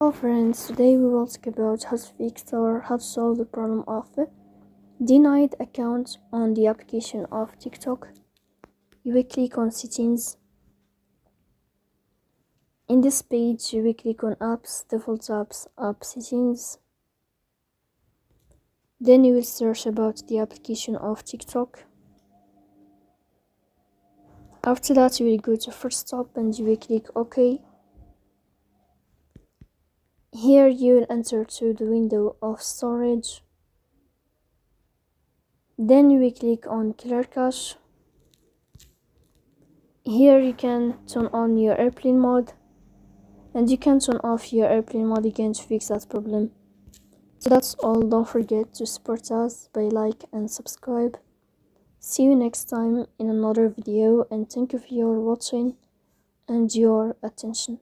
Hello friends, today we will talk about how to fix or how to solve the problem of denied account on the application of TikTok. You will click on settings. In this page you will click on apps, default apps, app settings. Then you will search about the application of TikTok. After that you will go to first stop and you will click OK. Here you will enter to the window of storage. Then you will click on clear cache. Here you can turn on your airplane mode, and you can turn off your airplane mode again to fix that problem. So that's all. Don't forget to support us by like and subscribe. See you next time in another video, and thank you for your watching and your attention.